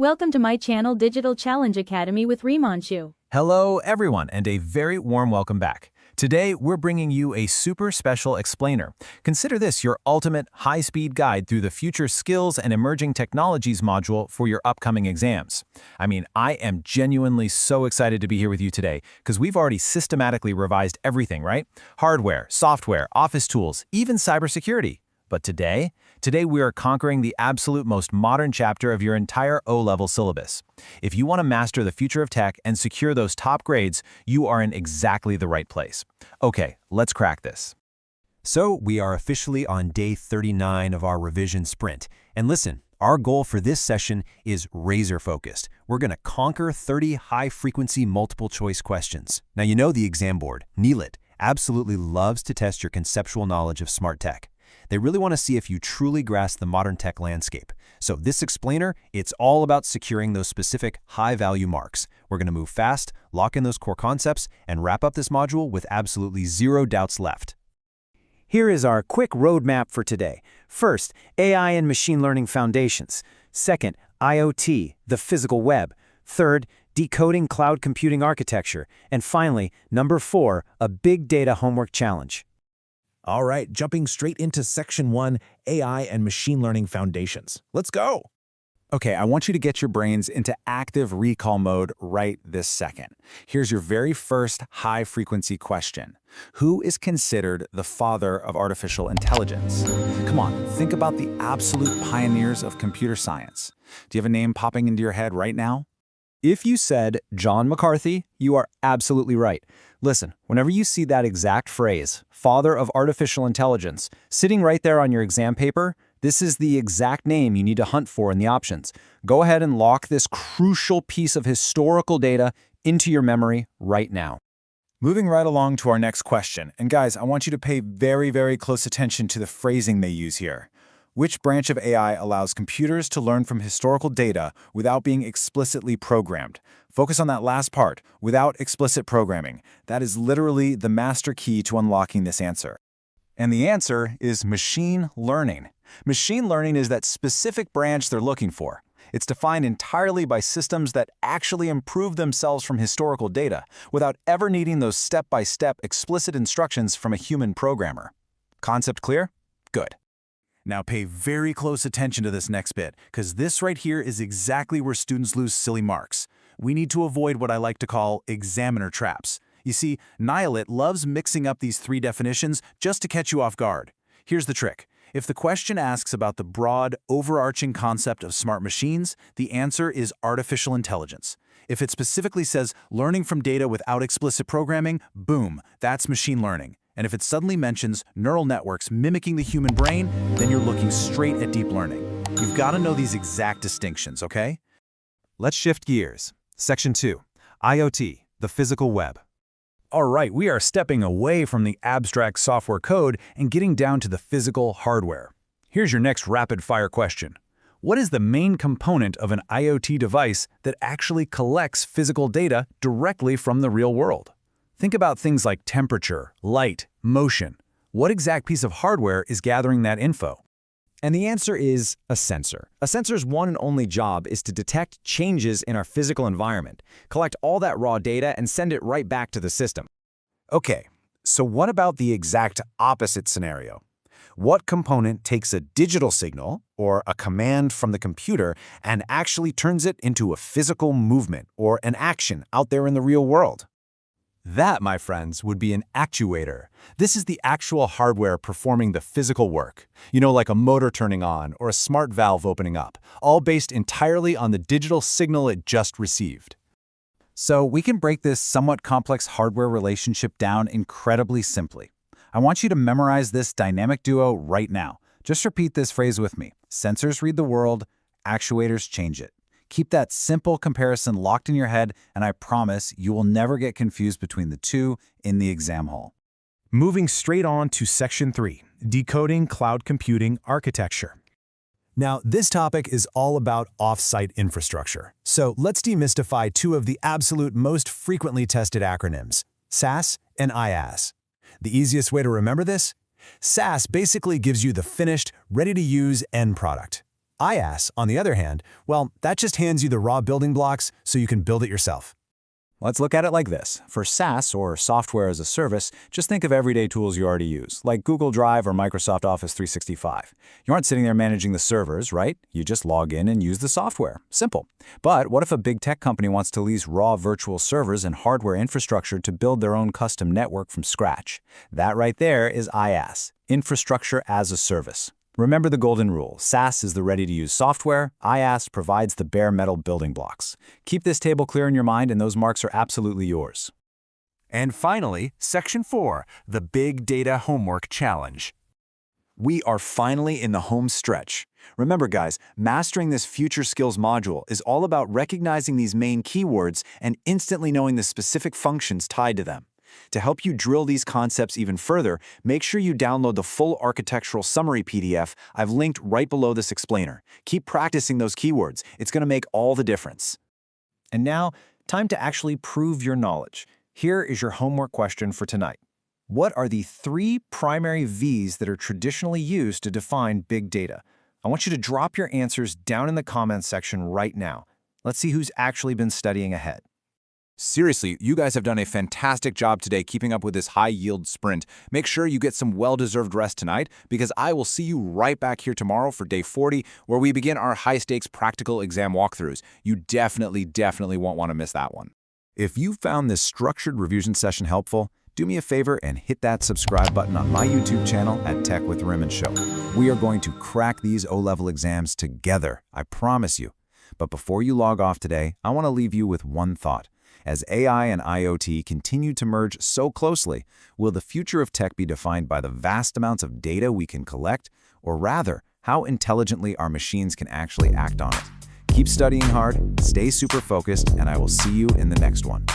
Welcome to my channel Digital Challenge Academy with Rimanshu. Hello everyone and a very warm welcome back. Today we're bringing you a super special explainer. Consider this your ultimate high-speed guide through the future skills and emerging technologies module for your upcoming exams. I mean, I am genuinely so excited to be here with you today because we've already systematically revised everything, right? Hardware, software, office tools, even cybersecurity. But today we are conquering the absolute most modern chapter of your entire O-level syllabus. If you want to master the future of tech and secure those top grades, you are in exactly the right place. Okay, let's crack this. So we are officially on day 39 of our revision sprint. And listen, our goal for this session is razor-focused. We're going to conquer 30 high-frequency multiple-choice questions. Now, you know the exam board, NIELIT, absolutely loves to test your conceptual knowledge of smart tech. They really want to see if you truly grasp the modern tech landscape. So this explainer, it's all about securing those specific high-value marks. We're going to move fast, lock in those core concepts, and wrap up this module with absolutely zero doubts left. Here is our quick roadmap for today. First, AI and machine learning foundations. Second, IoT, the physical web. Third, decoding cloud computing architecture. And finally, number 4, a big data homework challenge. All right, jumping straight into Section 1, AI and Machine Learning Foundations. Let's go! Okay, I want you to get your brains into active recall mode right this second. Here's your very first high-frequency question. Who is considered the father of artificial intelligence? Come on, think about the absolute pioneers of computer science. Do you have a name popping into your head right now? If you said John McCarthy, you are absolutely right. Listen, whenever you see that exact phrase, father of artificial intelligence, sitting right there on your exam paper, this is the exact name you need to hunt for in the options. Go ahead and lock this crucial piece of historical data into your memory right now. Moving right along to our next question. And guys, I want you to pay very, very close attention to the phrasing they use here. Which branch of AI allows computers to learn from historical data without being explicitly programmed? Focus on that last part, without explicit programming. That is literally the master key to unlocking this answer. And the answer is machine learning. Machine learning is that specific branch they're looking for. It's defined entirely by systems that actually improve themselves from historical data without ever needing those step-by-step explicit instructions from a human programmer. Concept clear? Good. Now pay very close attention to this next bit, because this right here is exactly where students lose silly marks. We need to avoid what I like to call examiner traps. You see, NIELIT loves mixing up these 3 definitions just to catch you off guard. Here's the trick. If the question asks about the broad, overarching concept of smart machines, the answer is artificial intelligence. If it specifically says learning from data without explicit programming, boom, that's machine learning. And if it suddenly mentions neural networks mimicking the human brain, then you're looking straight at deep learning. You've got to know these exact distinctions, okay? Let's shift gears. Section 2, IoT, the physical web. All right, we are stepping away from the abstract software code and getting down to the physical hardware. Here's your next rapid-fire question. What is the main component of an IoT device that actually collects physical data directly from the real world? Think about things like temperature, light, motion. What exact piece of hardware is gathering that info? And the answer is a sensor. A sensor's one and only job is to detect changes in our physical environment, collect all that raw data, and send it right back to the system. Okay, so what about the exact opposite scenario? What component takes a digital signal, or a command from the computer, and actually turns it into a physical movement or an action out there in the real world? That, my friends, would be an actuator. This is the actual hardware performing the physical work. You know, like a motor turning on or a smart valve opening up, all based entirely on the digital signal it just received. So we can break this somewhat complex hardware relationship down incredibly simply. I want you to memorize this dynamic duo right now. Just repeat this phrase with me. Sensors read the world, actuators change it. Keep that simple comparison locked in your head, and I promise you will never get confused between the two in the exam hall. Moving straight on to Section 3, Decoding Cloud Computing Architecture. Now, this topic is all about off-site infrastructure. So let's demystify 2 of the absolute most frequently tested acronyms, SaaS and IaaS. The easiest way to remember this? SaaS basically gives you the finished, ready-to-use end product. IaaS, on the other hand, well, that just hands you the raw building blocks so you can build it yourself. Let's look at it like this. For SaaS, or software as a service, just think of everyday tools you already use, like Google Drive or Microsoft Office 365. You aren't sitting there managing the servers, right? You just log in and use the software. Simple. But what if a big tech company wants to lease raw virtual servers and hardware infrastructure to build their own custom network from scratch? That right there is IaaS, infrastructure as a service. Remember the golden rule. SaaS is the ready-to-use software. IaaS provides the bare metal building blocks. Keep this table clear in your mind, and those marks are absolutely yours. And finally, Section 4, the Big Data Homework Challenge. We are finally in the home stretch. Remember, guys, mastering this future skills module is all about recognizing these main keywords and instantly knowing the specific functions tied to them. To help you drill these concepts even further, make sure you download the full architectural summary PDF I've linked right below this explainer. Keep practicing those keywords. It's going to make all the difference. And now, time to actually prove your knowledge. Here is your homework question for tonight. What are the 3 primary V's that are traditionally used to define big data? I want you to drop your answers down in the comments section right now. Let's see who's actually been studying ahead. Seriously, you guys have done a fantastic job today keeping up with this high-yield sprint. Make sure you get some well-deserved rest tonight, because I will see you right back here tomorrow for day 40, where we begin our high-stakes practical exam walkthroughs. You definitely won't want to miss that one. If you found this structured revision session helpful, do me a favor and hit that subscribe button on my YouTube channel at Tech with Rimanshu. We are going to crack these O-level exams together, I promise you. But before you log off today, I want to leave you with one thought. As AI and IoT continue to merge so closely, will the future of tech be defined by the vast amounts of data we can collect, or rather, how intelligently our machines can actually act on it? Keep studying hard, stay super focused, and I will see you in the next one.